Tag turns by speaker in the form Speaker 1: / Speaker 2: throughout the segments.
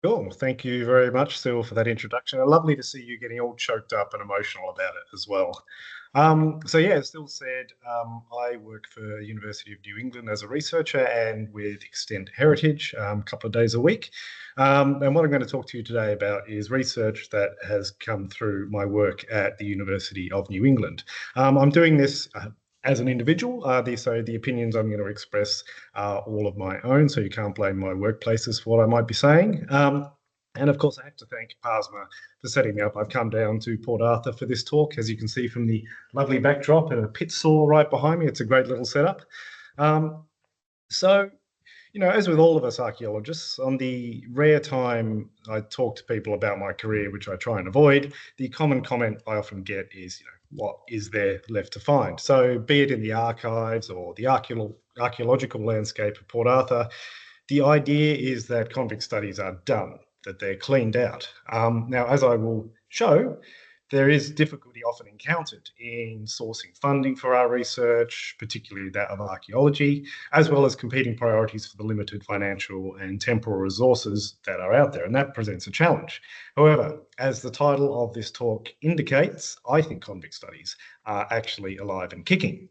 Speaker 1: Cool. Thank you very much, Sil, for that introduction. Lovely to see you getting all choked up and emotional about it as well. So yeah, as Sil said, I work for University of New England as a researcher and with Extent Heritage a couple of days a week. And what I'm going to talk to you today about is research that has come through my work at the University of New England. I'm doing this as an individual, so the opinions I'm going to express are all of my own, so you can't blame my workplaces for what I might be saying. And of course, I have to thank PASMA for setting me up. I've come down to Port Arthur for this talk, as you can see from the lovely backdrop and a pit saw right behind me. It's a great little setup. So, as with all of us archaeologists, on the rare time I talk to people about my career, which I try and avoid, the common comment I often get is, what is there left to find? So be it in the archives or the archaeological landscape of Port Arthur, the idea is that convict studies are done, that they're cleaned out. Now, as I will show, there is difficulty often encountered in sourcing funding for our research, particularly that of archaeology, as well as competing priorities for the limited financial and temporal resources that are out there, and that presents a challenge. However, as the title of this talk indicates, I think convict studies are actually alive and kicking.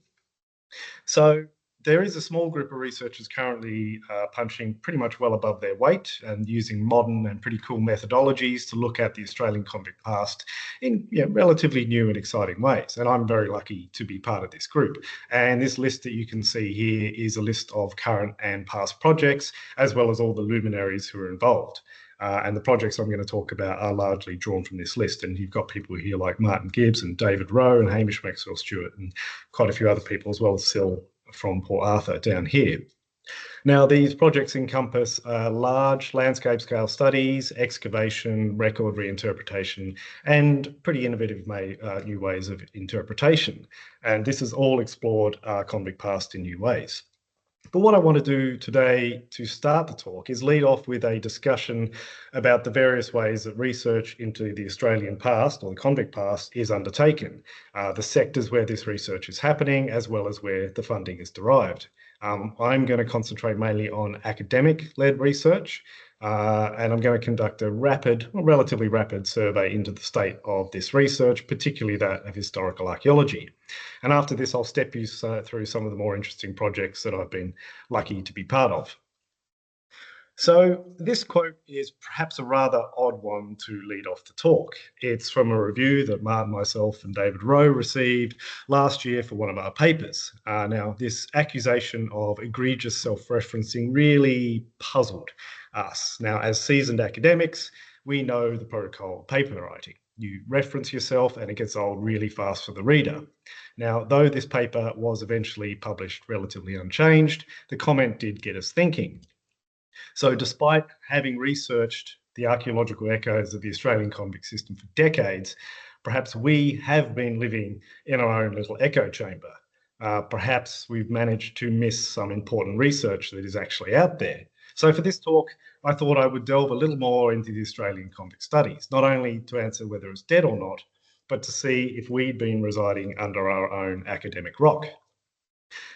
Speaker 1: So there is a small group of researchers currently punching pretty much well above their weight and using modern and pretty cool methodologies to look at the Australian convict past in relatively new and exciting ways. And I'm very lucky to be part of this group. And this list that you can see here is a list of current and past projects, as well as all the luminaries who are involved. And the projects I'm going to talk about are largely drawn from this list. And you've got people here like Martin Gibbs and David Rowe and Hamish Maxwell Stewart and quite a few other people, as well as Sil from Port Arthur down here. Now, these projects encompass large landscape scale studies, excavation, record reinterpretation, and pretty innovative new ways of interpretation. And this has all explored our convict past in new ways. But what I want to do today to start the talk is lead off with a discussion about the various ways that research into the Australian past or the convict past is undertaken, the sectors where this research is happening, as well as where the funding is derived. I'm going to concentrate mainly on academic-led research, and I'm going to conduct a relatively rapid survey into the state of this research, particularly that of historical archaeology. And after this, I'll step you through some of the more interesting projects that I've been lucky to be part of. So this quote is perhaps a rather odd one to lead off the talk. It's from a review that Martin, myself, and David Rowe received last year for one of our papers. Now, this accusation of egregious self-referencing really puzzled us. Now, as seasoned academics, we know the protocol of paper writing. You reference yourself and it gets old really fast for the reader. Now, though this paper was eventually published relatively unchanged, the comment did get us thinking. So despite having researched the archaeological echoes of the Australian convict system for decades, perhaps we have been living in our own little echo chamber. Perhaps we've managed to miss some important research that is actually out there. So for this talk, I thought I would delve a little more into the Australian convict studies, not only to answer whether it's dead or not, but to see if we'd been residing under our own academic rock.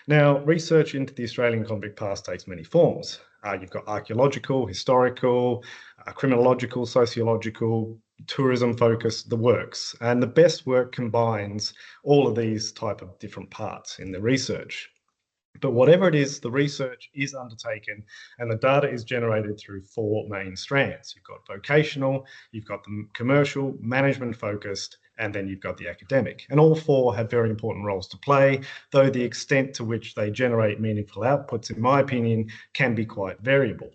Speaker 1: Now, research into the Australian convict past takes many forms. You've got archaeological, historical, criminological, sociological, tourism focused, the works. And the best work combines all of these type of different parts in the research. But whatever it is, the research is undertaken and the data is generated through four main strands. You've got vocational, you've got the commercial, management focused, and then you've got the academic. And all four have very important roles to play, though the extent to which they generate meaningful outputs, in my opinion, can be quite variable.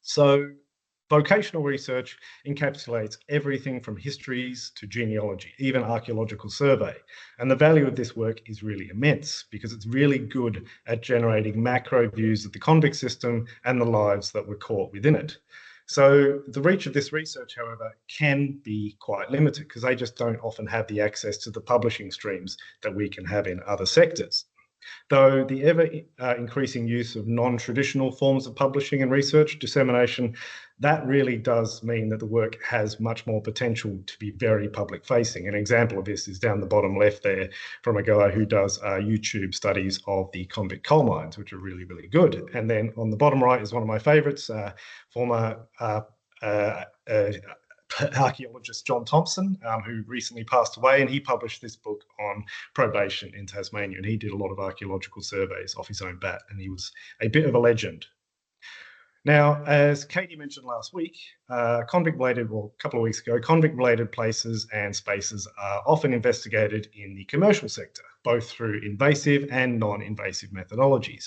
Speaker 1: So vocational research encapsulates everything from histories to genealogy, even archaeological survey. And the value of this work is really immense because it's really good at generating macro views of the convict system and the lives that were caught within it. So the reach of this research, however, can be quite limited because they just don't often have the access to the publishing streams that we can have in other sectors. Though the ever increasing use of non-traditional forms of publishing and research dissemination, that really does mean that the work has much more potential to be very public facing. An example of this is down the bottom left there from a guy who does YouTube studies of the convict coal mines, which are really, really good. And then on the bottom right is one of my favorites, former archaeologist John Thompson, who recently passed away, and he published this book on probation in Tasmania, and he did a lot of archaeological surveys off his own bat, and he was a bit of a legend. Now, as Katie mentioned last week, convict-related, well, a couple of weeks ago, convict-related places and spaces are often investigated in the commercial sector, both through invasive and non-invasive methodologies.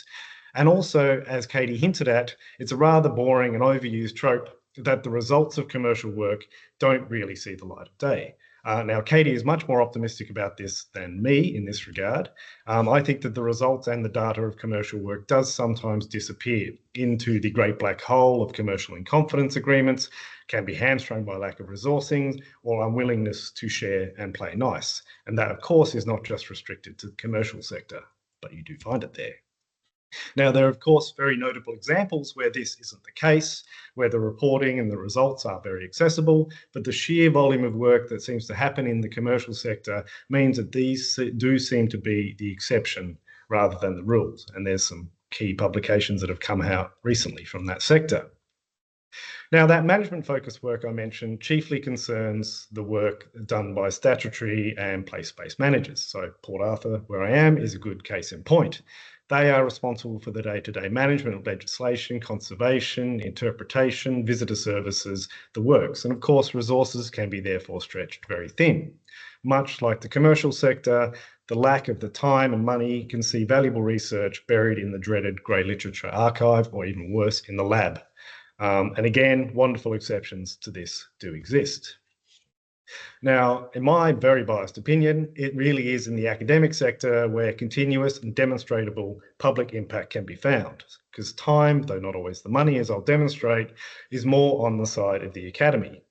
Speaker 1: And also, as Katie hinted at, it's a rather boring and overused trope that the results of commercial work don't really see the light of day. Now, Katie is much more optimistic about this than me in this regard. I think that the results and the data of commercial work does sometimes disappear into the great black hole of commercial in confidence agreements, can be hamstrung by lack of resourcing or unwillingness to share and play nice. And that, of course, is not just restricted to the commercial sector, but you do find it there. Now, there are, of course, very notable examples where this isn't the case, where the reporting and the results are very accessible, but the sheer volume of work that seems to happen in the commercial sector means that these do seem to be the exception rather than the rules. And there's some key publications that have come out recently from that sector. Now, that management-focused work I mentioned chiefly concerns the work done by statutory and place-based managers. So Port Arthur, where I am, is a good case in point. They are responsible for the day-to-day management of legislation, conservation, interpretation, visitor services, the works. And of course, resources can be therefore stretched very thin. Much like the commercial sector, the lack of the time and money can see valuable research buried in the dreaded grey literature archive, or even worse, in the lab. And again, wonderful exceptions to this do exist. Now, in my very biased opinion, it really is in the academic sector where continuous and demonstrable public impact can be found, because time, though not always the money, as I'll demonstrate, is more on the side of the academy.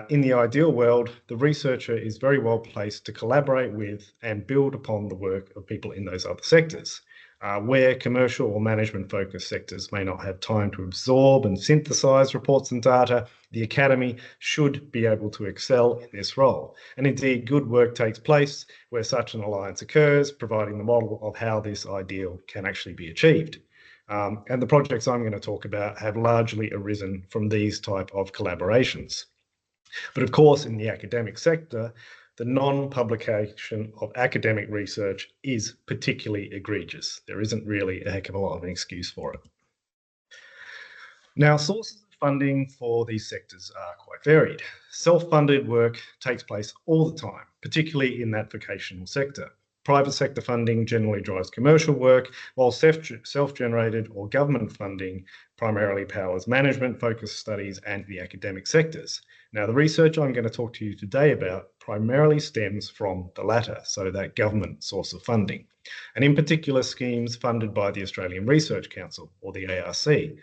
Speaker 1: In the ideal world, the researcher is very well placed to collaborate with and build upon the work of people in those other sectors. Where commercial or management-focused sectors may not have time to absorb and synthesize reports and data, the academy should be able to excel in this role. And indeed, good work takes place where such an alliance occurs, providing the model of how this ideal can actually be achieved. And the projects I'm going to talk about have largely arisen from these type of collaborations. But of course, in the academic sector, the non-publication of academic research is particularly egregious. There isn't really a heck of a lot of an excuse for it. Now, sources of funding for these sectors are quite varied. Self-funded work takes place all the time, particularly in that vocational sector. Private sector funding generally drives commercial work, while self-generated or government funding primarily powers management-focused studies and the academic sectors. Now, the research I'm going to talk to you today about primarily stems from the latter, so that government source of funding, and in particular schemes funded by the Australian Research Council, or the ARC.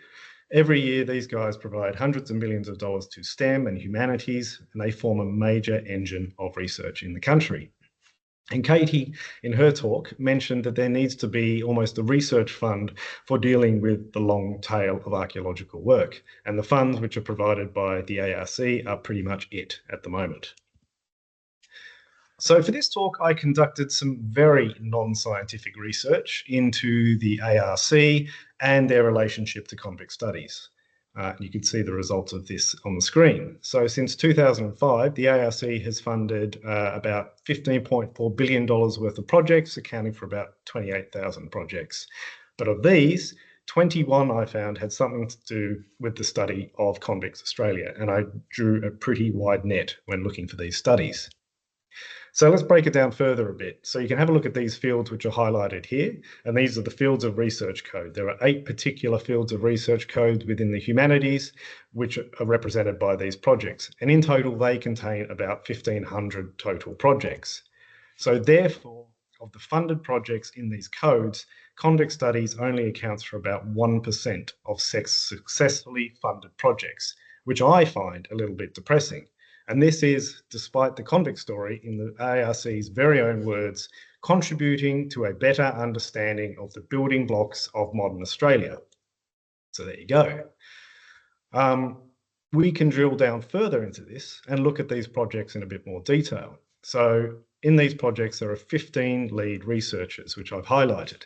Speaker 1: Every year, these guys provide hundreds of millions of dollars to STEM and humanities, and they form a major engine of research in the country. And Katie, in her talk, mentioned that there needs to be almost a research fund for dealing with the long tail of archaeological work. And the funds which are provided by the ARC are pretty much it at the moment. So for this talk, I conducted some very non-scientific research into the ARC and their relationship to convict studies. You can see the results of this on the screen. So since 2005, the ARC has funded about $15.4 billion worth of projects, accounting for about 28,000 projects. But of these, 21 I found had something to do with the study of Convicts Australia, and I drew a pretty wide net when looking for these studies. So let's break it down further a bit. So you can have a look at these fields which are highlighted here, and these are the fields of research code. There are 8 particular fields of research code within the humanities, which are represented by these projects. And in total, they contain about 1,500 total projects. So therefore, of the funded projects in these codes, convict studies only accounts for about 1% of successfully funded projects, which I find a little bit depressing. And this is, despite the convict story, in the ARC's very own words, contributing to a better understanding of the building blocks of modern Australia. So there you go. We can drill down further into this and look at these projects in a bit more detail. So in these projects, there are 15 lead researchers, which I've highlighted.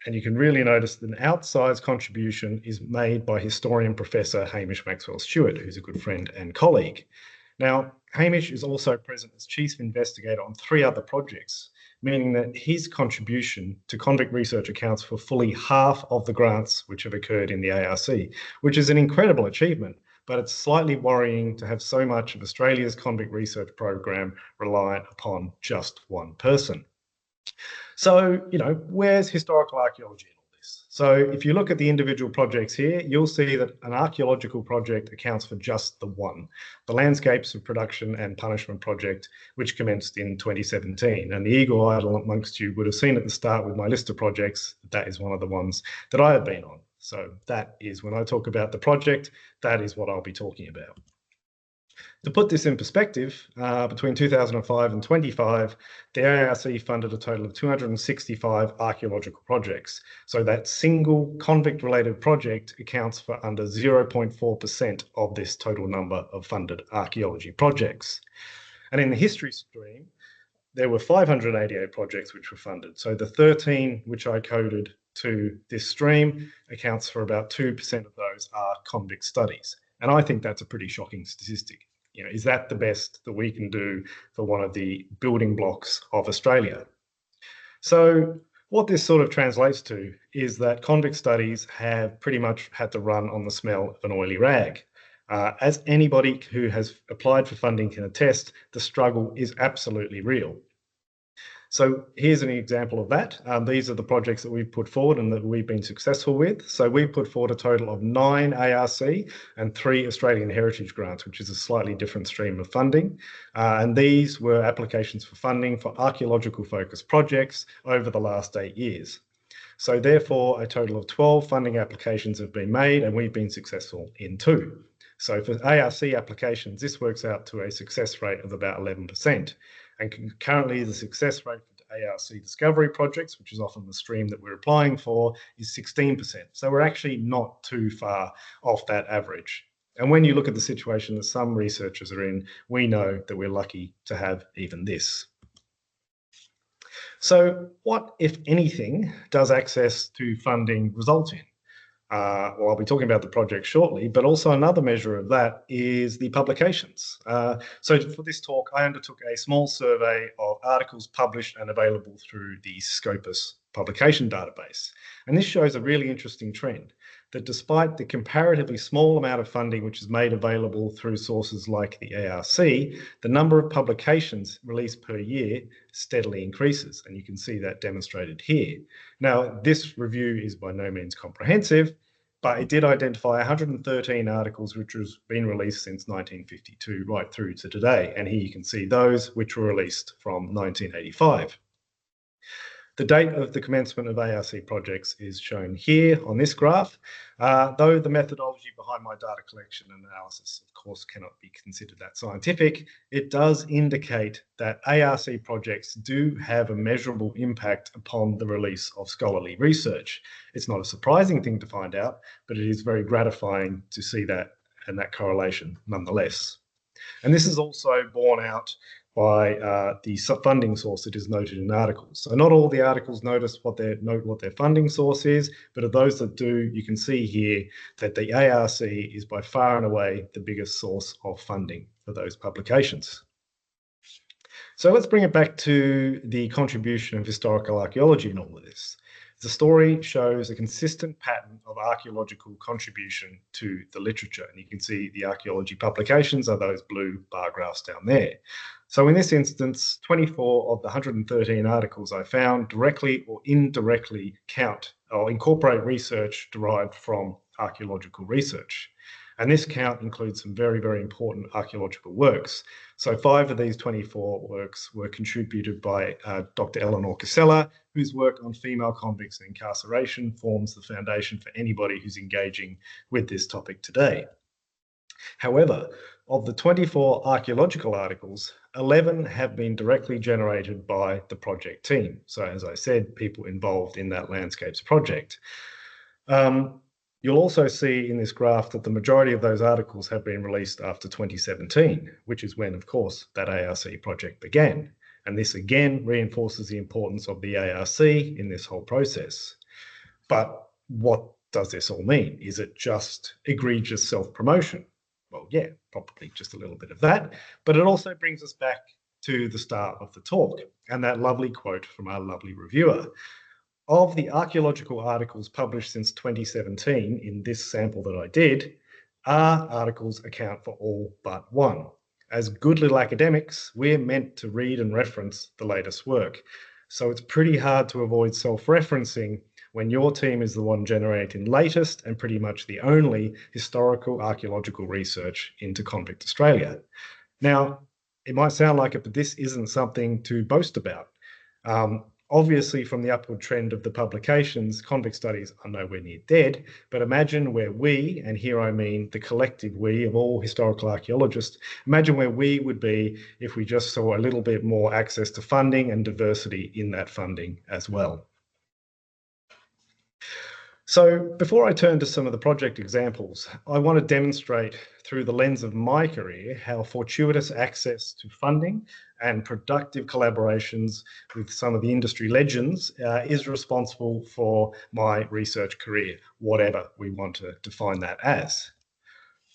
Speaker 1: And you can really notice that an outsized contribution is made by historian Professor Hamish Maxwell-Stewart, who's a good friend and colleague. Now, Hamish is also present as chief investigator on 3 other projects, meaning that his contribution to convict research accounts for fully half of the grants which have occurred in the ARC, which is an incredible achievement, but it's slightly worrying to have so much of Australia's convict research program reliant upon just one person. So, where's historical archaeology in all this? So if you look at the individual projects here, you'll see that an archaeological project accounts for just the one, the Landscapes of Production and Punishment project, which commenced in 2017. And the eagle-eyed amongst you would have seen at the start with my list of projects, that is one of the ones that I have been on. So that is, when I talk about the project, that is what I'll be talking about. To put this in perspective, between 2005 and 25, the ARC funded a total of 265 archaeological projects. So that single convict-related project accounts for under 0.4% of this total number of funded archaeology projects. And in the history stream, there were 588 projects which were funded. So the 13 which I coded to this stream accounts for about 2% of those are convict studies. And I think that's a pretty shocking statistic. Is that the best that we can do for one of the building blocks of Australia? So what this sort of translates to is that convict studies have pretty much had to run on the smell of an oily rag. As anybody who has applied for funding can attest, the struggle is absolutely real. So here's an example of that. These are the projects that we've put forward and that we've been successful with. So we've put forward a total of 9 ARC and 3 Australian Heritage Grants, which is a slightly different stream of funding. And these were applications for funding for archaeological focused projects over the last 8 years. So therefore, a total of 12 funding applications have been made and we've been successful in 2. So for ARC applications, this works out to a success rate of about 11%. And currently the success rate for ARC discovery projects, which is often the stream that we're applying for, is 16%. So we're actually not too far off that average. And when you look at the situation that some researchers are in, we know that we're lucky to have even this. So what, if anything, does access to funding result in? Well, I'll be talking about the project shortly, but also another measure of that is the publications. So for this talk, I undertook a small survey of articles published and available through the Scopus publication database. And this shows a really interesting trend, that despite the comparatively small amount of funding which is made available through sources like the ARC, the number of publications released per year steadily increases. And you can see that demonstrated here. Now, this review is by no means comprehensive, but it did identify 113 articles which have been released since 1952 right through to today. And here you can see those which were released from 1985. The date of the commencement of ARC projects is shown here on this graph, though the methodology behind my data collection and analysis, of course, cannot be considered that scientific. It does indicate that ARC projects do have a measurable impact upon the release of scholarly research. It's not a surprising thing to find out, but it is very gratifying to see that and that correlation nonetheless. And this is also borne out by the funding source that is noted in articles. So not all the articles note what their funding source is, but of those that do, you can see here that the ARC is by far and away the biggest source of funding for those publications. So let's bring it back to the contribution of historical archaeology in all of this. The story shows a consistent pattern of archaeological contribution to the literature. And you can see the archaeology publications are those blue bar graphs down there. So in this instance, 24 of the 113 articles I found directly or indirectly count or incorporate research derived from archaeological research. And this count includes some very, very important archaeological works. So 5 of these 24 works were contributed by Dr. Eleanor Casella, whose work on female convicts and incarceration forms the foundation for anybody who's engaging with this topic today. However, of the 24 archaeological articles, 11 have been directly generated by the project team. So as I said, people involved in that Landscapes project. You'll also see in this graph that the majority of those articles have been released after 2017, which is when, of course, that ARC project began. And this again reinforces the importance of the ARC in this whole process. But what does this all mean? Is it just egregious self-promotion? Well, yeah, probably just a little bit of that. But it also brings us back to the start of the talk and that lovely quote from our lovely reviewer. Of the archaeological articles published since 2017 in this sample that I did, our articles account for all but one. As good little academics, we're meant to read and reference the latest work. So it's pretty hard to avoid self-referencing when your team is the one generating latest and pretty much the only historical archaeological research into convict Australia. Now, it might sound like it, but this isn't something to boast about. Obviously, from the upward trend of the publications, convict studies are nowhere near dead, but imagine where we, and here I mean the collective we of all historical archaeologists, imagine where we would be if we just saw a little bit more access to funding and diversity in that funding as well. So before I turn to some of the project examples, I want to demonstrate through the lens of my career how fortuitous access to funding and productive collaborations with some of the industry legends is responsible for my research career, whatever we want to define that as.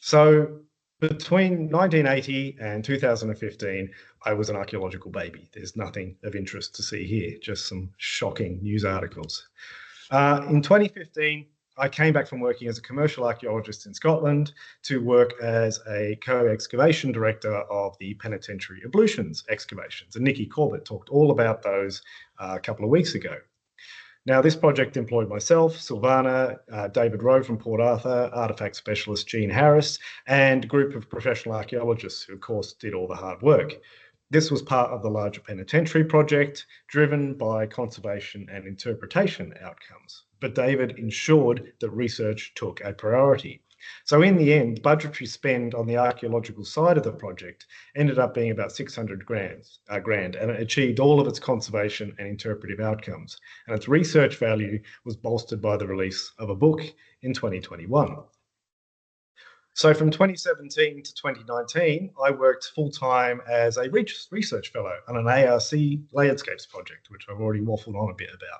Speaker 1: So between 1980 and 2015, I was an archaeological baby. There's nothing of interest to see here, just some shocking news articles. In 2015, I came back from working as a commercial archaeologist in Scotland to work as a co-excavation director of the penitentiary ablutions excavations. And Nikki Corbett talked all about those a couple of weeks ago. Now, this project employed myself, Silvana, David Rowe from Port Arthur, artefact specialist Jean Harris, and a group of professional archaeologists who, of course, did all the hard work. This was part of the larger penitentiary project, driven by conservation and interpretation outcomes. But David ensured that research took a priority. So in the end, budgetary spend on the archaeological side of the project ended up being about 600 grand, and it achieved all of its conservation and interpretive outcomes. And its research value was bolstered by the release of a book in 2021. So from 2017 to 2019, I worked full-time as a research fellow on an ARC landscapes project, which I've already waffled on a bit about.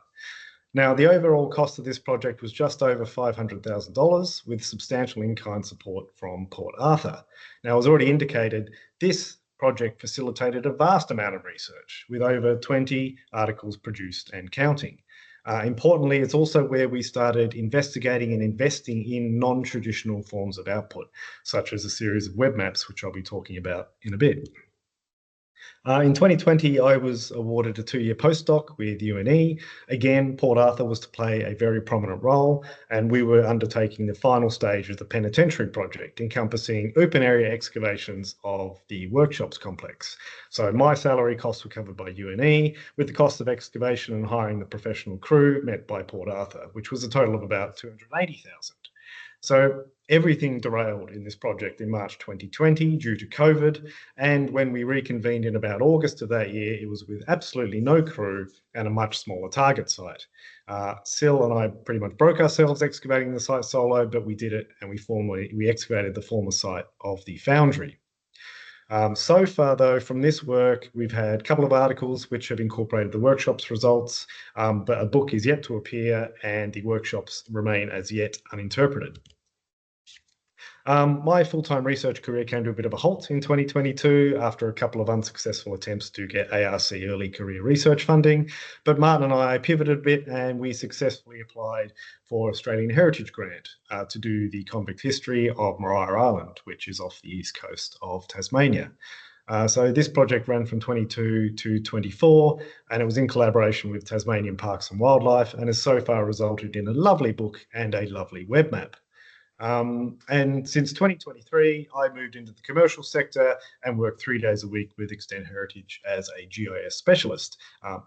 Speaker 1: Now, the overall cost of this project was just over $500,000 with substantial in-kind support from Port Arthur. Now, as already indicated, this project facilitated a vast amount of research with over 20 articles produced and counting. Importantly, it's also where we started investigating and investing in non-traditional forms of output, such as a series of web maps, which I'll be talking about in a bit. In 2020, I was awarded a 2-year postdoc with UNE. Again, Port Arthur was to play a very prominent role, and we were undertaking the final stage of the penitentiary project, encompassing open area excavations of the workshops complex. So my salary costs were covered by UNE, with the cost of excavation and hiring the professional crew met by Port Arthur, which was a total of about $280,000. So everything derailed in this project in March 2020 due to COVID. And when we reconvened in about August of that year, it was with absolutely no crew and a much smaller target site. Sil and I pretty much broke ourselves excavating the site solo, but we did it and we excavated the former site of the foundry. So far, though, from this work, we've had a couple of articles which have incorporated the workshop's results, but a book is yet to appear and the workshops remain as yet uninterpreted. My full-time research career came to a bit of a halt in 2022 after a couple of unsuccessful attempts to get ARC early career research funding, but Martin and I pivoted a bit and we successfully applied for Australian Heritage Grant to do the convict history of Maria Island, which is off the east coast of Tasmania. So this project ran from 22 to 24, and it was in collaboration with Tasmanian Parks and Wildlife, and has so far resulted in a lovely book and a lovely web map. And since 2023, I moved into the commercial sector and work 3 days a week with Extent Heritage as a GIS specialist.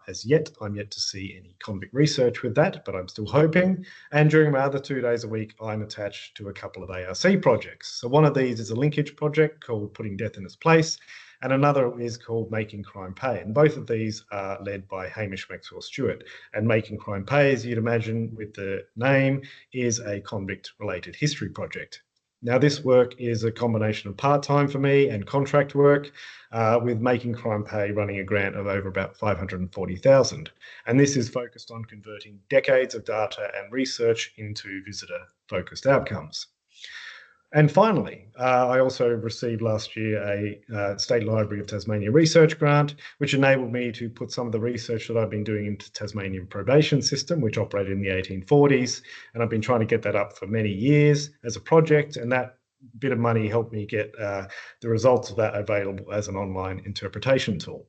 Speaker 1: As yet, I'm yet to see any convict research with that, but I'm still hoping. And during my other 2 days a week, I'm attached to a couple of ARC projects. So one of these is a linkage project called Putting Death in Its Place, and another is called Making Crime Pay. And both of these are led by Hamish Maxwell Stewart. And Making Crime Pay, as you'd imagine with the name, is a convict-related history project. Now, this work is a combination of part-time for me and contract work, with Making Crime Pay running a grant of over about 540,000. And this is focused on converting decades of data and research into visitor-focused outcomes. And finally, I also received last year a State Library of Tasmania research grant, which enabled me to put some of the research that I've been doing into Tasmanian probation system, which operated in the 1840s. And I've been trying to get that up for many years as a project. And that bit of money helped me get the results of that available as an online interpretation tool.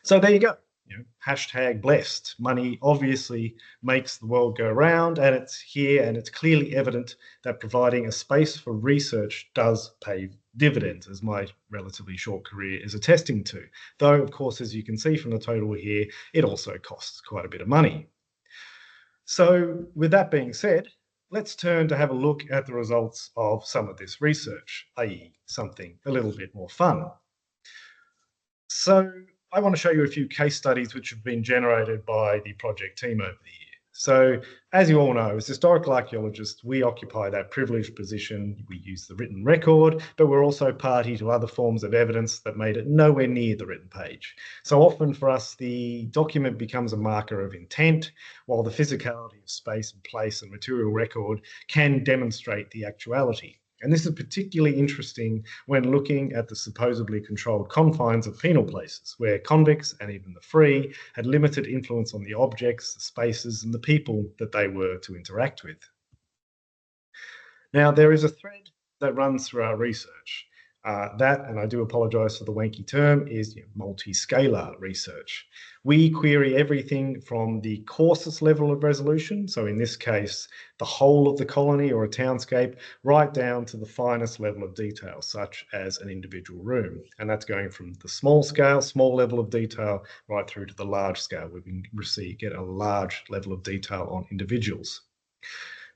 Speaker 1: So there you go. Hashtag blessed. Money obviously makes the world go round, and it's here, and it's clearly evident that providing a space for research does pay dividends, as my relatively short career is attesting to. Though, of course, as you can see from the total here, it also costs quite a bit of money. So with that being said, let's turn to have a look at the results of some of this research, i.e. something a little bit more fun. So I want to show you a few case studies which have been generated by the project team over the year. So as you all know, as historical archaeologists, we occupy that privileged position. We use the written record, but we're also party to other forms of evidence that made it nowhere near the written page. So often for us, the document becomes a marker of intent, while the physicality of space and place and material record can demonstrate the actuality. And this is particularly interesting when looking at the supposedly controlled confines of penal places, where convicts and even the free had limited influence on the objects, the spaces, and the people that they were to interact with. Now, there is a thread that runs through our research. That, and I do apologise for the wanky term, is multi-scalar research. We query everything from the coarsest level of resolution, so in this case, the whole of the colony or a townscape, right down to the finest level of detail, such as an individual room. And that's going from the small scale, small level of detail, right through to the large scale, where we can get a large level of detail on individuals.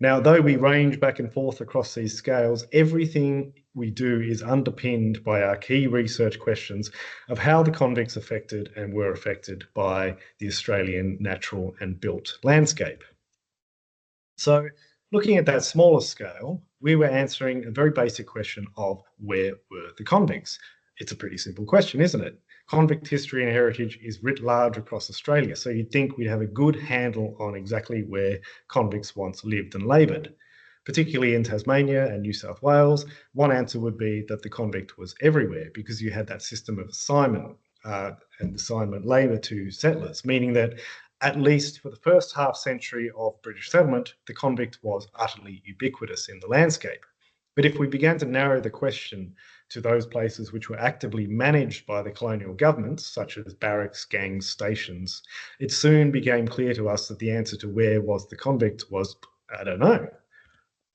Speaker 1: Now, though we range back and forth across these scales, everything we do is underpinned by our key research questions of how the convicts affected and were affected by the Australian natural and built landscape. So looking at that smaller scale, we were answering a very basic question of where were the convicts? It's a pretty simple question, isn't it? Convict history and heritage is writ large across Australia, so you'd think we'd have a good handle on exactly where convicts once lived and laboured. Particularly in Tasmania and New South Wales, one answer would be that the convict was everywhere because you had that system of assignment and assignment labour to settlers, meaning that at least for the first half century of British settlement, the convict was utterly ubiquitous in the landscape. But if we began to narrow the question to those places which were actively managed by the colonial governments, such as barracks, gangs, stations, it soon became clear to us that the answer to where was the convict was, I don't know.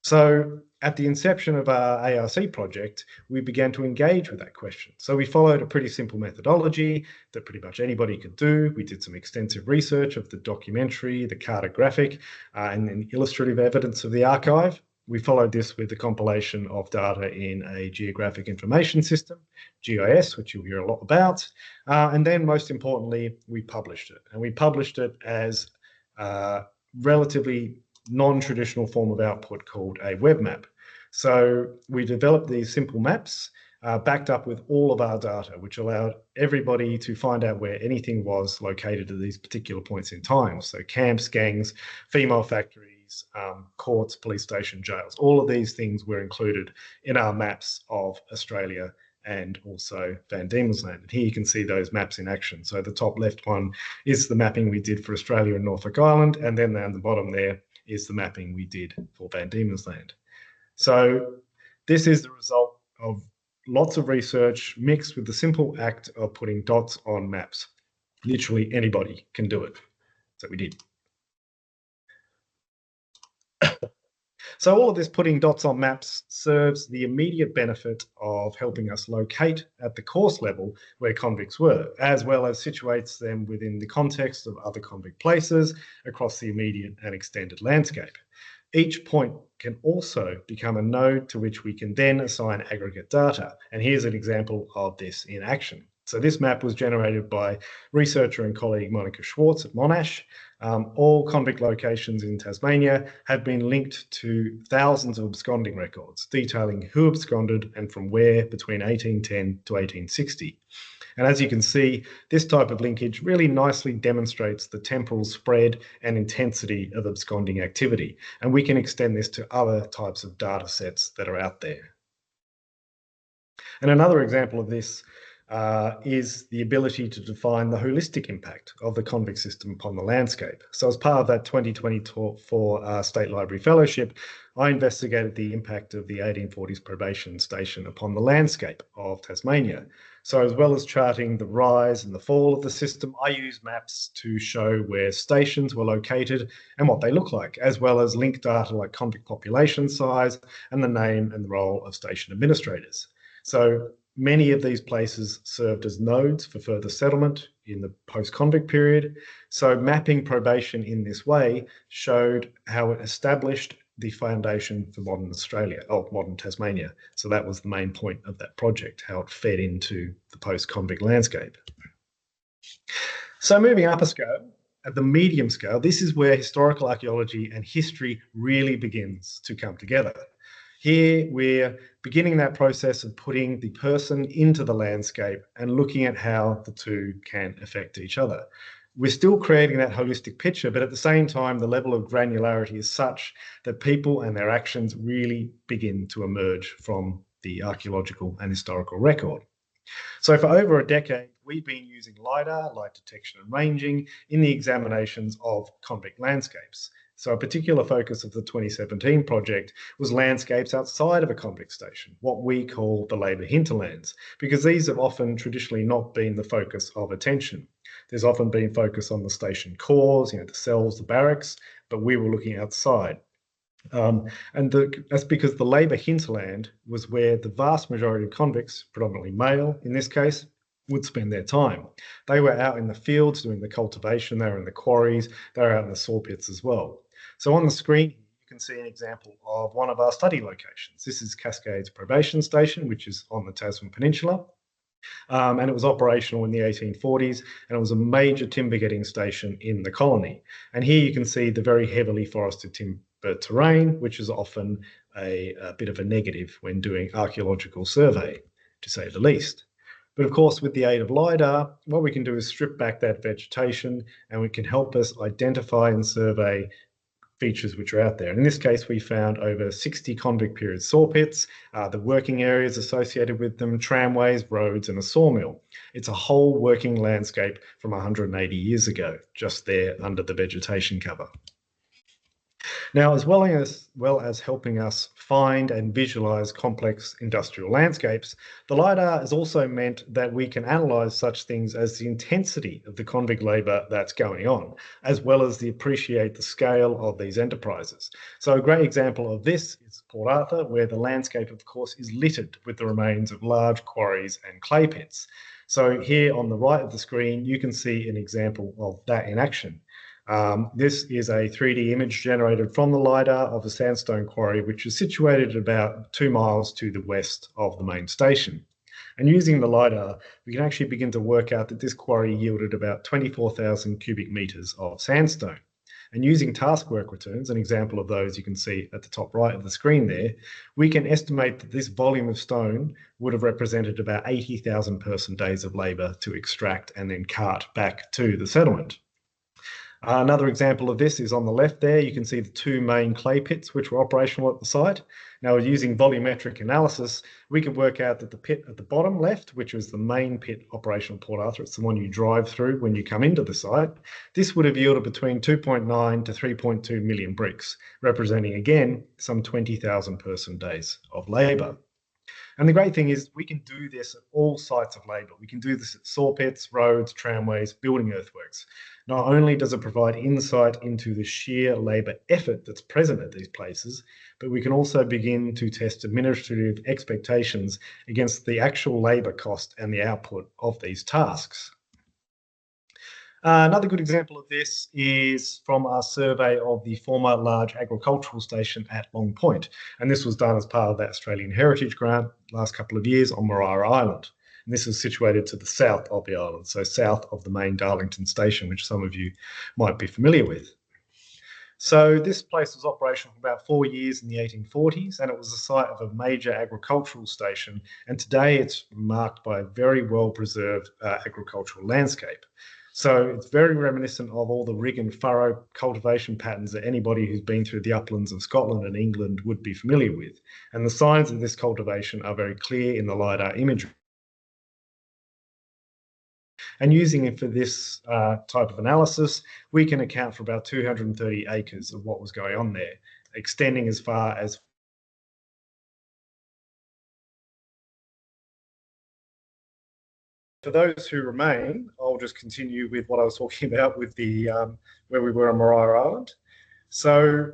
Speaker 1: So at the inception of our ARC project, we began to engage with that question. So we followed a pretty simple methodology that pretty much anybody could do. We did some extensive research of the documentary, the cartographic, and then illustrative evidence of the archive. We followed this with the compilation of data in a geographic information system, GIS, which you'll hear a lot about. And then most importantly, we published it. And we published it as a relatively non-traditional form of output called a web map. So we developed these simple maps backed up with all of our data, which allowed everybody to find out where anything was located at these particular points in time. So camps, gangs, female factories, courts, police station, jails, all of these things were included in our maps of Australia and also Van Diemen's Land. And here you can see those maps in action. So the top left one is the mapping we did for Australia and Norfolk Island, and then down the bottom there is the mapping we did for Van Diemen's Land. So this is the result of lots of research mixed with the simple act of putting dots on maps. Literally anybody can do it. So we did. So all of this putting dots on maps serves the immediate benefit of helping us locate at the course level where convicts were, as well as situates them within the context of other convict places across the immediate and extended landscape. Each point can also become a node to which we can then assign aggregate data. And here's an example of this in action. So this map was generated by researcher and colleague Monica Schwartz at Monash. All convict locations in Tasmania have been linked to thousands of absconding records, detailing who absconded and from where between 1810 to 1860. And as you can see, this type of linkage really nicely demonstrates the temporal spread and intensity of absconding activity. And we can extend this to other types of data sets that are out there. And another example of this is the ability to define the holistic impact of the convict system upon the landscape. So as part of that 2024 State Library Fellowship, I investigated the impact of the 1840s probation station upon the landscape of Tasmania. So as well as charting the rise and the fall of the system, I used maps to show where stations were located and what they look like, as well as linked data like convict population size and the name and the role of station administrators. So many of these places served as nodes for further settlement in the post-convict period. So mapping probation in this way showed how it established the foundation for modern Australia, or modern Tasmania. So that was the main point of that project, how it fed into the post-convict landscape. So moving up a scale, at the medium scale, this is where historical archaeology and history really begins to come together. Here we're beginning that process of putting the person into the landscape and looking at how the two can affect each other. We're still creating that holistic picture, but at the same time, the level of granularity is such that people and their actions really begin to emerge from the archaeological and historical record. So for over a decade, we've been using LiDAR, light detection and ranging, in the examinations of convict landscapes. So a particular focus of the 2017 project was landscapes outside of a convict station, what we call the labour hinterlands, because these have often traditionally not been the focus of attention. There's often been focus on the station cores, the cells, the barracks, but we were looking outside. That's because the labour hinterland was where the vast majority of convicts, predominantly male in this case, would spend their time. They were out in the fields doing the cultivation, they were in the quarries, they were out in the saw pits as well. So on the screen, you can see an example of one of our study locations. This is Cascades Probation Station, which is on the Tasman Peninsula. And it was operational in the 1840s, and it was a major timber getting station in the colony. And here you can see the very heavily forested timber terrain, which is often a bit of a negative when doing archaeological survey, to say the least. But of course, with the aid of LiDAR, what we can do is strip back that vegetation, and we can help us identify and survey features which are out there. In this case, we found over 60 convict period saw pits, the working areas associated with them, tramways, roads, and a sawmill. It's a whole working landscape from 180 years ago, just there under the vegetation cover. Now, as well as helping us find and visualize complex industrial landscapes, the LiDAR has also meant that we can analyze such things as the intensity of the convict labor that's going on, as well as appreciate the scale of these enterprises. So a great example of this is Port Arthur, where the landscape, of course, is littered with the remains of large quarries and clay pits. So here on the right of the screen, you can see an example of that in action. This is a 3D image generated from the LiDAR of a sandstone quarry, which is situated about 2 miles to the west of the main station. And using the LiDAR, we can actually begin to work out that this quarry yielded about 24,000 cubic meters of sandstone. And using task work returns, an example of those you can see at the top right of the screen there, we can estimate that this volume of stone would have represented about 80,000 person days of labour to extract and then cart back to the settlement. Another example of this is on the left there. You can see the 2 main clay pits which were operational at the site. Now, using volumetric analysis, we can work out that the pit at the bottom left, which was the main pit operational Port Arthur, it's the one you drive through when you come into the site, this would have yielded between 2.9 to 3.2 million bricks, representing again some 20,000 person days of labour. And the great thing is we can do this at all sites of labour. We can do this at saw pits, roads, tramways, building earthworks. Not only does it provide insight into the sheer labour effort that's present at these places, but we can also begin to test administrative expectations against the actual labour cost and the output of these tasks. Another good example of this is from our survey of the former large agricultural station at Long Point. And this was done as part of that Australian Heritage Grant last couple of years on Maria Island. And this is situated to the south of the island, so south of the main Darlington station, which some of you might be familiar with. So this place was operational for about 4 years in the 1840s, and it was the site of a major agricultural station. And today it's marked by a very well-preserved agricultural landscape. So it's very reminiscent of all the rig and furrow cultivation patterns that anybody who's been through the uplands of Scotland and England would be familiar with. And the signs of this cultivation are very clear in the LiDAR imagery. And using it for this type of analysis, we can account for about 230 acres of what was going on there, extending as far as. For those who remain, I'll just continue with what I was talking about with the where we were on Maria Island. So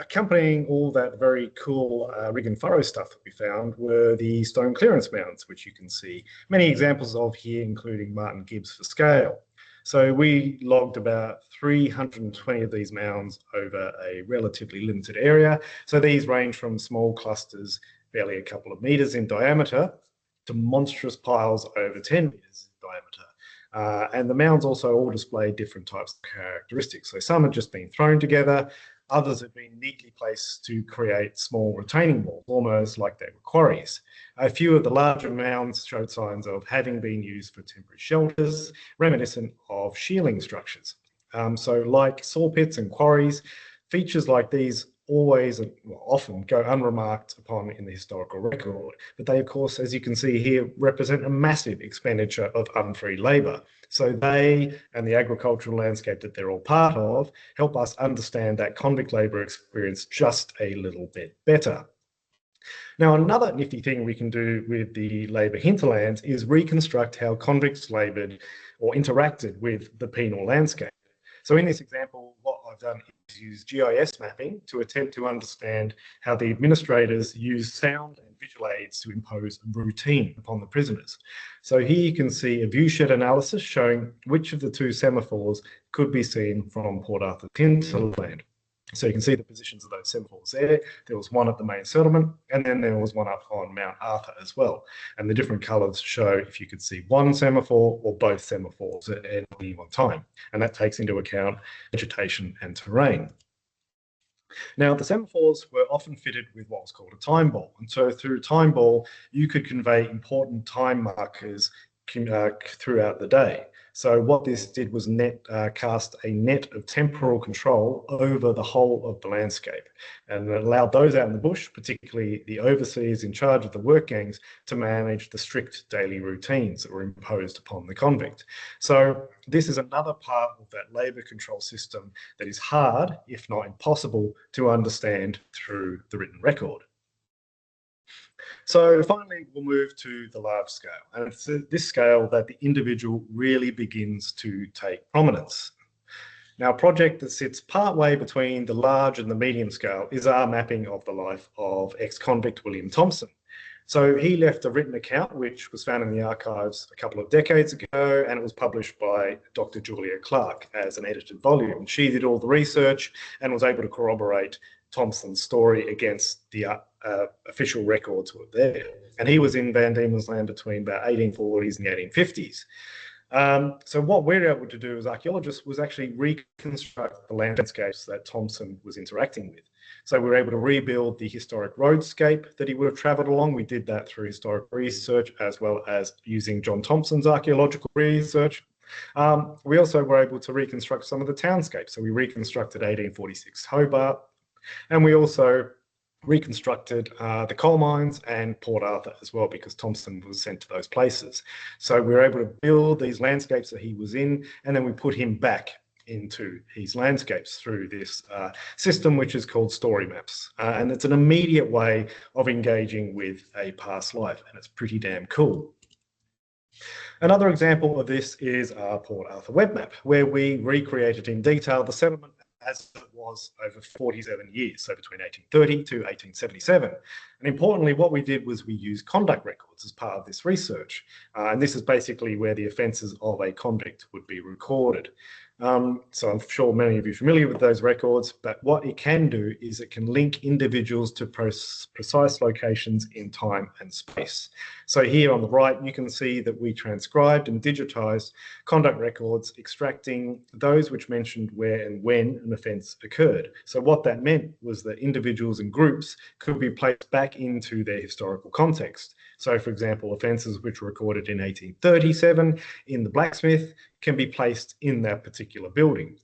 Speaker 1: accompanying all that very cool rig and furrow stuff that we found were the stone clearance mounds, which you can see many examples of here, including Martin Gibbs for scale. So we logged about 320 of these mounds over a relatively limited area. So these range from small clusters, barely a couple of meters in diameter, to monstrous piles over 10 meters in diameter. And the mounds also all display different types of characteristics. So some have just been thrown together, others have been neatly placed to create small retaining walls, almost like they were quarries. A few of the larger mounds showed signs of having been used for temporary shelters, reminiscent of shealing structures. So like saw pits and quarries, features like these always and often go unremarked upon in the historical record, but they, of course, as you can see here, represent a massive expenditure of unfree labour. So they and the agricultural landscape that they're all part of help us understand that convict labour experience just a little bit better. Now, another nifty thing we can do with the labour hinterlands is reconstruct how convicts laboured or interacted with the penal landscape. So in this example, what I've done is use GIS mapping to attempt to understand how the administrators use sound and visual aids to impose a routine upon the prisoners. So here you can see a viewshed analysis showing which of the two semaphores could be seen from Port Arthur's hinterland. So you can see the positions of those semaphores there. There was one at the main settlement, and then there was one up on Mount Arthur as well. And the different colours show if you could see one semaphore or both semaphores at any one time. And that takes into account vegetation and terrain. Now, the semaphores were often fitted with what was called a time ball. And so through time ball, you could convey important time markers throughout the day. So what this did was cast a net of temporal control over the whole of the landscape, and it allowed those out in the bush, particularly the overseers in charge of the work gangs, to manage the strict daily routines that were imposed upon the convict. So this is another part of that labour control system that is hard, if not impossible, to understand through the written record. So finally, we'll move to the large scale. And it's this scale that the individual really begins to take prominence. Now, a project that sits partway between the large and the medium scale is our mapping of the life of ex-convict William Thompson. So he left a written account, which was found in the archives a couple of decades ago, and it was published by Dr. Julia Clark as an edited volume. She did all the research and was able to corroborate Thompson's story against the official records were there. And he was in Van Diemen's Land between about 1840s and the 1850s. So what we're able to do as archaeologists was actually reconstruct the landscapes that Thompson was interacting with. So we were able to rebuild the historic roadscape that he would have travelled along. We did that through historic research as well as using John Thompson's archaeological research. We also were able to reconstruct some of the townscapes. So we reconstructed 1846 Hobart, and we also reconstructed the coal mines and Port Arthur as well, because Thompson was sent to those places. So we were able to build these landscapes that he was in, and then we put him back into his landscapes through this system, which is called story maps. And it's an immediate way of engaging with a past life, and it's pretty damn cool. Another example of this is our Port Arthur web map, where we recreated in detail the settlement as it was over 47 years, so between 1830 to 1877. And importantly, what we did was we used conduct records as part of this research. And this is basically where the offences of a convict would be recorded. So I'm sure many of you are familiar with those records, but what it can do is it can link individuals to precise locations in time and space. So here on the right, you can see that we transcribed and digitized conduct records, extracting those which mentioned where and when an offence occurred. So what that meant was that individuals and groups could be placed back into their historical context. So, for example, offences which were recorded in 1837 in the blacksmith can be placed in that particular building.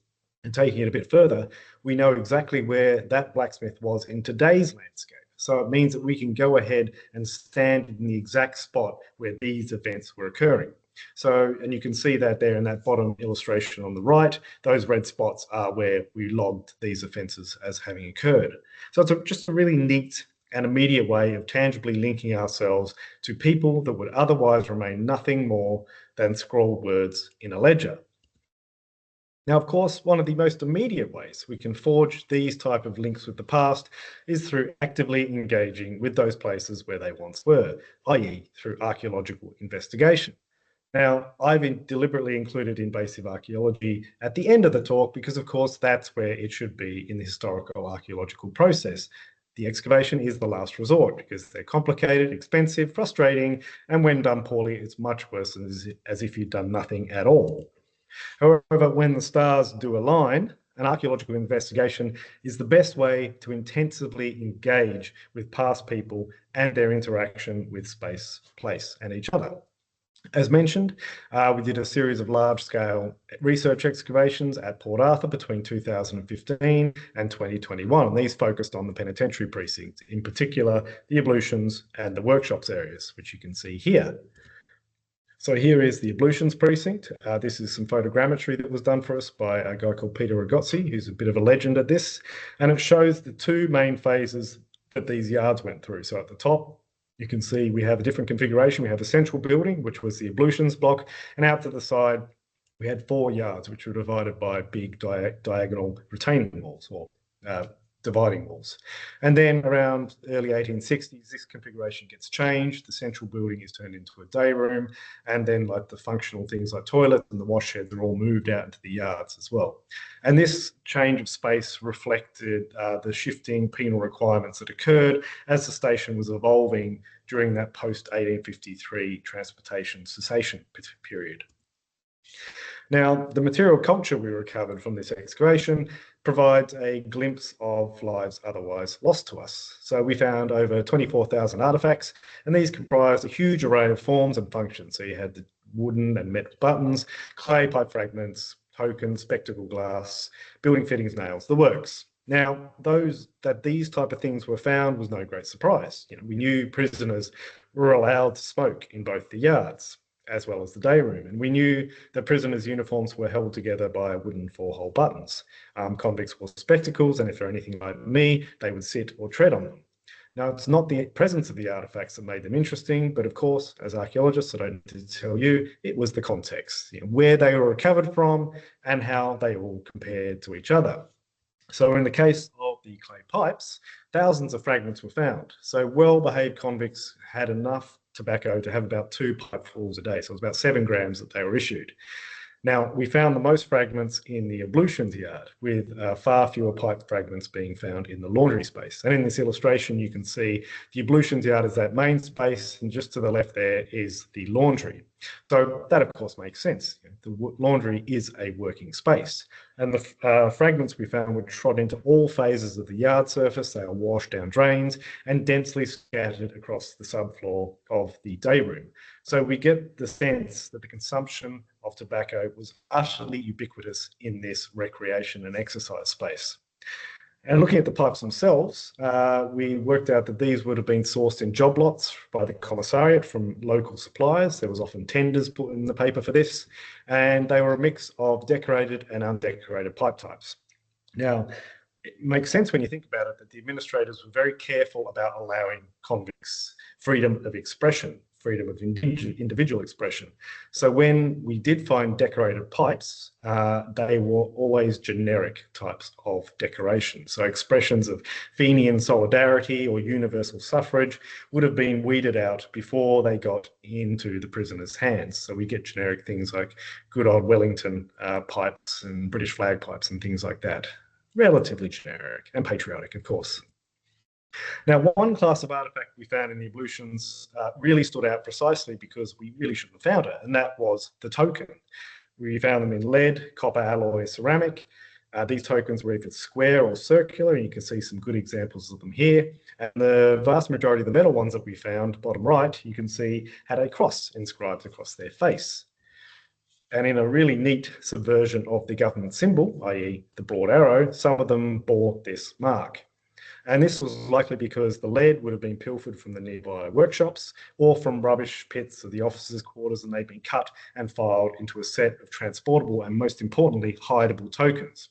Speaker 1: And taking it a bit further, we know exactly where that blacksmith was in today's landscape. So it means that we can go ahead and stand in the exact spot where these events were occurring. So, and you can see that there in that bottom illustration on the right, those red spots are where we logged these offences as having occurred. So it's just a really neat and immediate way of tangibly linking ourselves to people that would otherwise remain nothing more than scrawled words in a ledger. Now, of course, one of the most immediate ways we can forge these type of links with the past is through actively engaging with those places where they once were, i.e. through archaeological investigation. Now, I've deliberately included invasive archaeology at the end of the talk because, of course, that's where it should be in the historical archaeological process. The excavation is the last resort because they're complicated, expensive, frustrating, and when done poorly, it's much worse than as if you'd done nothing at all. However, when the stars do align, an archaeological investigation is the best way to intensively engage with past people and their interaction with space, place, and each other. As mentioned, we did a series of large-scale research excavations at Port Arthur between 2015 and 2021. And these focused on the penitentiary precinct, in particular, the ablutions and the workshops areas, which you can see here. So here is the ablutions precinct. This is some photogrammetry that was done for us by a guy called Peter Ragozzi, who's a bit of a legend at this. And it shows the two main phases that these yards went through. So at the top, you can see we have a different configuration. We have a central building, which was the ablutions block, and out to the side, we had 4 yards, which were divided by big diagonal retaining walls or dividing walls. And then around early 1860s, this configuration gets changed. The central building is turned into a day room, and then like the functional things like toilets and the wash sheds are all moved out into the yards as well. And this change of space reflected the shifting penal requirements that occurred as the station was evolving during that post-1853 transportation cessation period. Now, the material culture we recovered from this excavation provides a glimpse of lives otherwise lost to us. So we found over 24,000 artifacts, and these comprised a huge array of forms and functions. So you had the wooden and metal buttons, clay pipe fragments, tokens, spectacle glass, building fittings, nails, the works. Now, these type of things were found was no great surprise. We knew prisoners were allowed to smoke in both the yards, as well as the day room. And we knew that prisoners' uniforms were held together by wooden 4-hole buttons. Convicts wore spectacles, and if they're anything like me, they would sit or tread on them. Now, it's not the presence of the artifacts that made them interesting, but of course, as archaeologists, I don't need to tell you, it was the context, where they were recovered from and how they all compared to each other. So in the case of the clay pipes, thousands of fragments were found. So well-behaved convicts had enough tobacco to have about 2 pipefuls a day. So it was about 7 grams that they were issued. Now, we found the most fragments in the ablutions yard, with far fewer pipe fragments being found in the laundry space. And in this illustration, you can see the ablutions yard is that main space, and just to the left there is the laundry. So that, of course, makes sense. The laundry is a working space. And the fragments we found were trod into all phases of the yard surface. They are washed down drains and densely scattered across the subfloor of the day room. So we get the sense that the consumption of tobacco was utterly ubiquitous in this recreation and exercise space. And looking at the pipes themselves, we worked out that these would have been sourced in job lots by the commissariat from local suppliers. There was often tenders put in the paper for this, and they were a mix of decorated and undecorated pipe types. Now, it makes sense when you think about it that the administrators were very careful about allowing convicts freedom of expression freedom of individual expression. So when we did find decorated pipes, they were always generic types of decoration. So expressions of Fenian solidarity or universal suffrage would have been weeded out before they got into the prisoners' hands. So we get generic things like good old Wellington pipes and British flag pipes and things like that. Relatively generic and patriotic, of course. Now, one class of artifact we found in the ablutions really stood out precisely because we really shouldn't have found it, and that was the token. We found them in lead, copper alloy, ceramic. These tokens were either square or circular, and you can see some good examples of them here. And the vast majority of the metal ones that we found, bottom right, you can see had a cross inscribed across their face. And in a really neat subversion of the government symbol, i.e. the broad arrow, some of them bore this mark. And this was likely because the lead would have been pilfered from the nearby workshops or from rubbish pits of the officers' quarters, and they'd been cut and filed into a set of transportable and, most importantly, hideable tokens.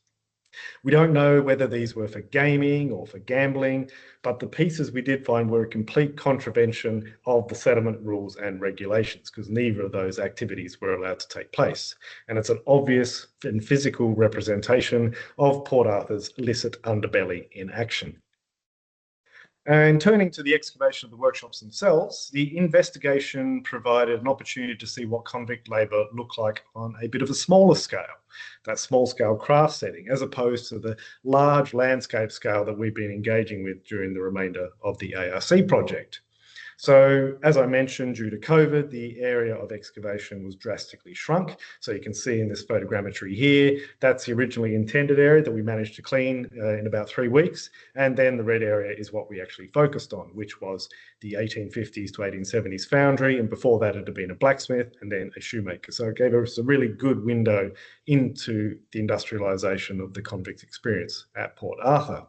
Speaker 1: We don't know whether these were for gaming or for gambling, but the pieces we did find were a complete contravention of the settlement rules and regulations, because neither of those activities were allowed to take place. And it's an obvious and physical representation of Port Arthur's illicit underbelly in action. And turning to the excavation of the workshops themselves, the investigation provided an opportunity to see what convict labour looked like on a bit of a smaller scale, that small scale craft setting, as opposed to the large landscape scale that we've been engaging with during the remainder of the ARC project. So, as I mentioned, due to COVID, the area of excavation was drastically shrunk. So you can see in this photogrammetry here, that's the originally intended area that we managed to clean in about 3 weeks. And then the red area is what we actually focused on, which was the 1850s to 1870s foundry. And before that, it had been a blacksmith and then a shoemaker. So it gave us a really good window into the industrialisation of the convict experience at Port Arthur.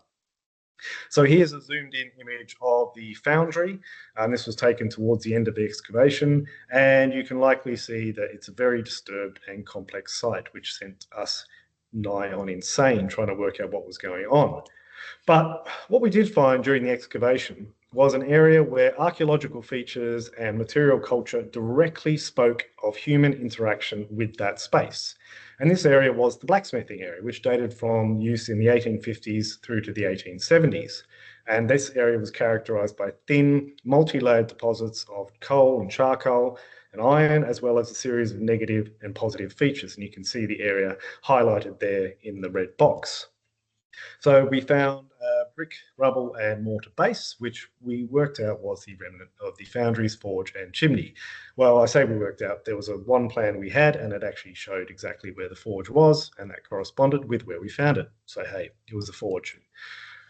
Speaker 1: So here's a zoomed in image of the foundry, and this was taken towards the end of the excavation, and you can likely see that it's a very disturbed and complex site, which sent us nigh on insane trying to work out what was going on. But what we did find during the excavation was an area where archaeological features and material culture directly spoke of human interaction with that space. And this area was the blacksmithing area, which dated from use in the 1850s through to the 1870s. And this area was characterized by thin, multi-layered deposits of coal and charcoal and iron, as well as a series of negative and positive features. And you can see the area highlighted there in the red box. So we found brick, rubble and mortar base, which we worked out was the remnant of the foundry's forge and chimney. Well, I say we worked out, there was one plan we had, and it actually showed exactly where the forge was, and that corresponded with where we found it. So hey, it was a forge.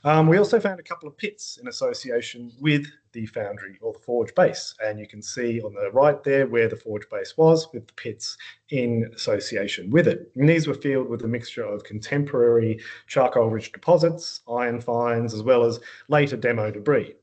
Speaker 1: We also found a couple of pits in association with the foundry or the forge base, and you can see on the right there where the forge base was, with the pits in association with it. And these were filled with a mixture of contemporary charcoal-rich deposits, iron fines, as well as later demo debris.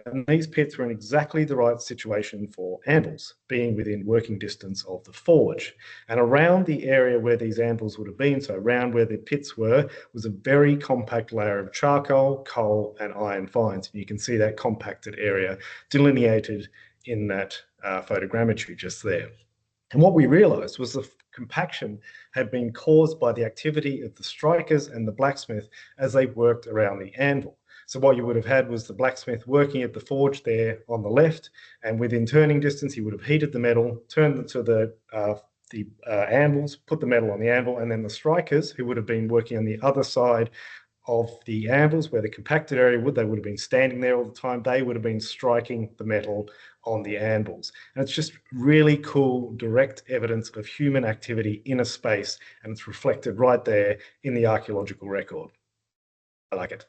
Speaker 1: And these pits were in exactly the right situation for anvils, being within working distance of the forge. And around the area where these anvils would have been, so around where the pits were, was a very compact layer of charcoal, coal and iron fines. And you can see that compacted area delineated in that photogrammetry just there. And what we realised was the compaction had been caused by the activity of the strikers and the blacksmith as they worked around the anvil. So what you would have had was the blacksmith working at the forge there on the left, and within turning distance, he would have heated the metal, turned it to the anvils, put the metal on the anvil, and then the strikers, who would have been working on the other side of the anvils where the compacted area would, they would have been standing there all the time, they would have been striking the metal on the anvils. And it's just really cool, direct evidence of human activity in a space, and it's reflected right there in the archaeological record. I like it.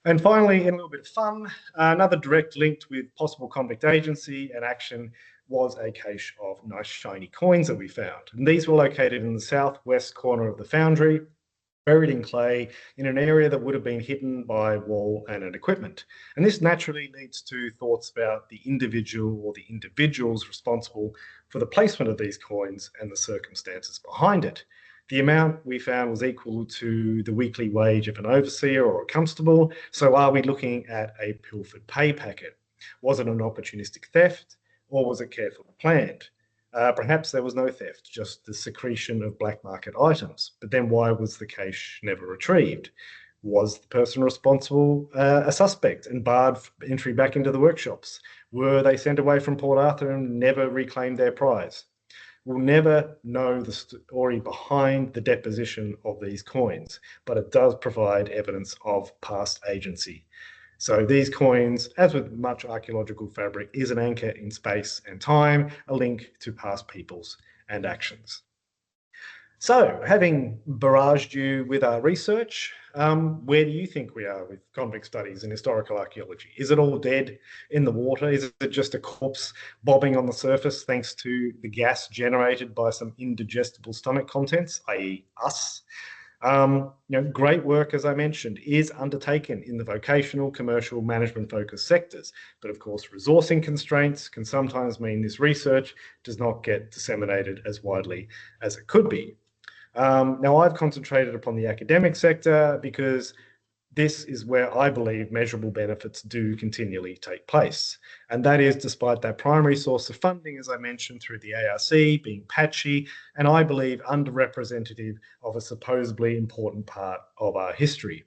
Speaker 1: And finally, in a little bit of fun, another direct linked with possible convict agency and action was a cache of nice shiny coins that we found. And these were located in the southwest corner of the foundry, buried in clay in an area that would have been hidden by wall and equipment. And this naturally leads to thoughts about the individual or the individuals responsible for the placement of these coins and the circumstances behind it. The amount we found was equal to the weekly wage of an overseer or a constable. So are we looking at a pilfered pay packet? Was it an opportunistic theft? or was it carefully planned? Perhaps there was no theft, just the secretion of black market items. But then why was the cache never retrieved? Was the person responsible a suspect and barred entry back into the workshops? Were they sent away from Port Arthur and never reclaimed their prize? We'll never know the story behind the deposition of these coins, but it does provide evidence of past agency. So these coins, as with much archaeological fabric, is an anchor in space and time, a link to past peoples and actions. So, having barraged you with our research, where do you think we are with convict studies and historical archaeology? Is it all dead in the water? Is it just a corpse bobbing on the surface thanks to the gas generated by some indigestible stomach contents, i.e. us? Great work, as I mentioned, is undertaken in the vocational, commercial, management-focused sectors. But of course, resourcing constraints can sometimes mean this research does not get disseminated as widely as it could be. Now, I've concentrated upon the academic sector because this is where I believe measurable benefits do continually take place. And that is despite that primary source of funding, as I mentioned, through the ARC being patchy, and I believe underrepresentative of a supposedly important part of our history.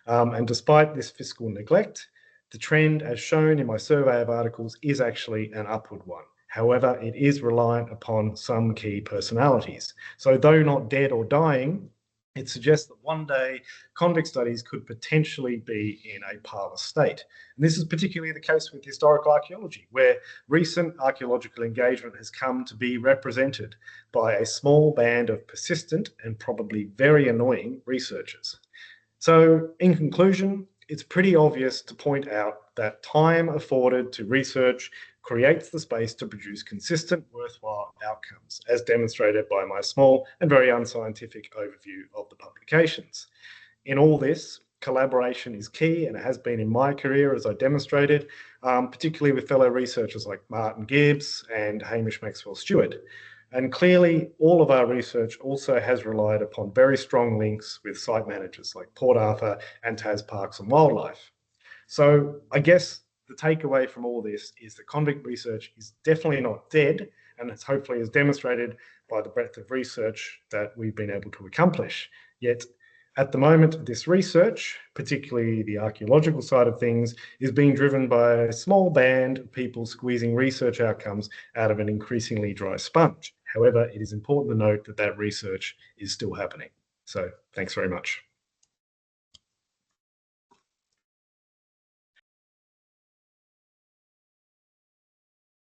Speaker 1: And despite this fiscal neglect, the trend, as shown in my survey of articles, is actually an upward one. However, it is reliant upon some key personalities. So though not dead or dying, it suggests that one day convict studies could potentially be in a parlous state. And this is particularly the case with historical archaeology, where recent archaeological engagement has come to be represented by a small band of persistent and probably very annoying researchers. So in conclusion, it's pretty obvious to point out that time afforded to research creates the space to produce consistent, worthwhile outcomes, as demonstrated by my small and very unscientific overview of the publications. In all this, collaboration is key, and it has been in my career, as I demonstrated, particularly with fellow researchers like Martin Gibbs and Hamish Maxwell Stewart. And clearly, all of our research also has relied upon very strong links with site managers like Port Arthur and Tas Parks and Wildlife. So I guess the takeaway from all this is that convict research is definitely not dead, and it's hopefully is demonstrated by the breadth of research that we've been able to accomplish. Yet at the moment, this research, particularly the archaeological side of things, is being driven by a small band of people squeezing research outcomes out of an increasingly dry sponge. However, it is important to note that that research is still happening. So thanks very much.